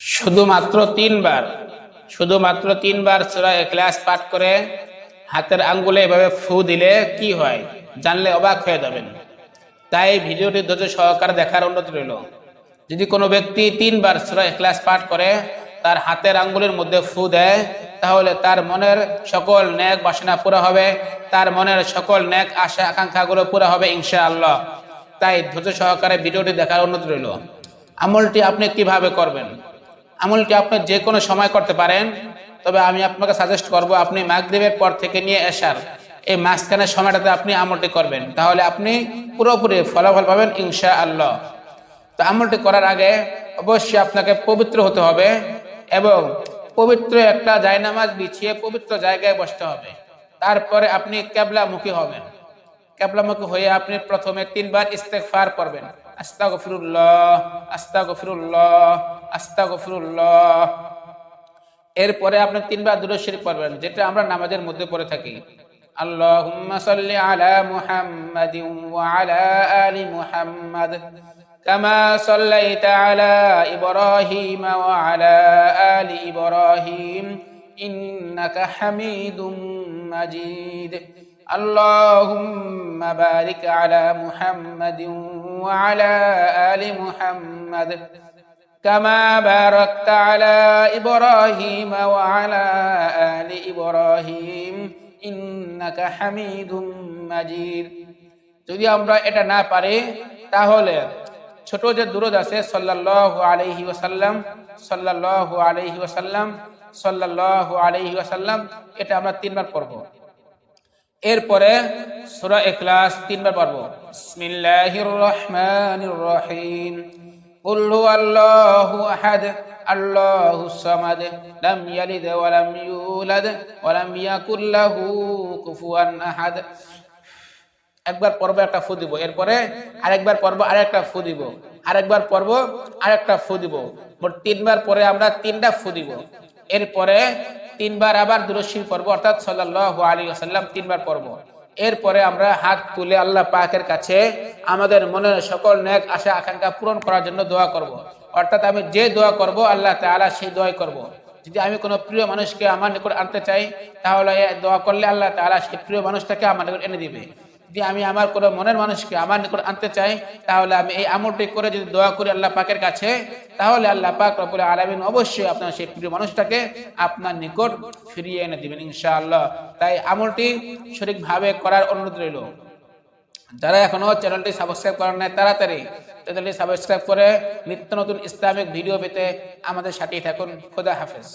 শুধুমাত্র তিনবার সূরা ইখলাস পাঠ করে হাতের আঙ্গুলে এভাবে ফু দিলে কি হয় জানলে অবাক হয়ে যাবেন। তাই ভিডিওটি ধৈর্য সহকারে দেখার অনুরোধ রইল। যদি কোনো ব্যক্তি তিনবার সূরা ইখলাস পাঠ করে তার হাতের আঙ্গুলের মধ্যে ফু দেয়, তাহলে তার মনের সকল নেক বাসনা পুরা হবে, তার মনের সকল নেক আশা আকাঙ্ক্ষাগুলো পুরা হবে ইনশাআল্লাহ। তাই ধৈর্য সহকারে ভিডিওটি দেখার অনুরোধ রইল। আমলটি আপনি কিভাবে করবেন? আমলটি আপনি যে কোনো সময় করতে পারেন, তবে আমি আপনাকে সাজেস্ট করব আপনি মাগরিবের পর থেকে নিয়ে এশার এই মাঝখানের সময়টাতে আপনি আমলটি করবেন, তাহলে আপনি পুরোপুরি ফলাফল পাবেন ইনশাআল্লাহ। তো আমলটি করার আগে অবশ্যই আপনাকে পবিত্র হতে হবে এবং পবিত্র একটা জায়নামাজ বিছিয়ে পবিত্র জায়গায় বসতে হবে। তারপরে আপনি কিবলামুখী হবেন। কিবলামুখী হয়ে আপনি প্রথমে তিনবার ইস্তেগফার করবেন, আস্তাগফিরুল্লাহ আস্তাগফিরুল্লাহ আস্তাগফিরুল্লাহ। এরপরে আপনি তিনবার দুরূদ শরীফ পড়বেন, যেটা আমরা নামাজের মধ্যে পড়ে থাকি। আল্লাহুম্মা সাল্লি আলা মুহাম্মাদিন ওয়া আলা আলি মুহাম্মাদ কামা সাল্লাইতা আলা ইব্রাহিম ওয়া আলা আলি ইব্রাহিম ইন্নাকা হামিদুম মাজিদ। আল্লাহুম্মা বারিক আলা মুহাম্মাদিন ওয়া আলা আলি মুহাম্মাদ কামা বারাকতা আলা ইব্রাহিম ওয়া আলা আলি ইব্রাহিম ইন্নাকা হামিদুম মাজিদ। যদি আমরা এটা না পারি তাহলে ছোট যে দুরূদ আছে সাল্লাল্লাহু আলাইহি ওয়াসাল্লাম সাল্লাল্লাহু আলাইহি ওয়াসাল্লাম সাল্লাল্লাহু আলাইহি ওয়াসাল্লাম, এটা আমরা তিনবার পড়ব। এরপরে সূরা ইখলাস তিনবার পড়ব। বিসমিল্লাহির রহমানির রহিম। কুল হুয়াল্লাহু আহাদ আল্লাহুস সামাদ লাম ইয়ালিদ ওয়া লাম ইউলাদ ওয়া লাম ইয়াকুল লাহু কুফুয়ান আহাদ। একবার পড়ব, একটা ফু দিব, এরপরে আরেকবার পড়ব, আরেকটা ফু দিব, আরেকবার পড়ব, আরেকটা ফু দিব। মোট তিনবার পরে আমরা তিনটা ফু দিব। এরপরে তিনবার আবার দুরূদ শরীফ পড়ব, অর্থাৎ সাল্লাল্লাহু আলাইহি ওয়াসাল্লাম তিনবার পড়ব। এরপরে আমরা হাত তুলে আল্লাহ পাকের কাছে আমাদের মনের সকল নেক আশা আকাঙ্ক্ষা পূরণ করার জন্য দোয়া করব। অর্থাৎ আমি যে দোয়া করব আল্লাহ তাআলা সেই দোয়াই করব। যদি আমি কোনো প্রিয় মানুষকে আমার নিকট আনতে চাই, তাহলে দোয়া করলে আল্লাহ তাআলা সেই প্রিয় মানুষটাকে আমার নিকট এনে দিবে। যদি আমি আমার কোনো মনের মানুষকে আমার নিকট আনতে চাই, তাহলে আমি এই আমলটি করে যদি দোয়া করি আল্লাহ পাকের কাছে, তাহলে আল্লাহ পাক রব্বুল আলামিন অবশ্যই আপনার সেই প্রিয় মানুষটাকে আপনার নিকট ফিরিয়ে এনে দিবেন ইনশাআল্লাহ। তাই আমলটি সঠিকভাবে করার অনুরোধ রইল। যারা এখনো চ্যানেলটি সাবস্ক্রাইব করেন নাই, তাড়াতাড়ি চ্যানেলটি সাবস্ক্রাইব করে নিত্য নতুন ইসলামিক ভিডিও পেতে আমাদের সাথেই থাকুন। খোদা হাফেজ।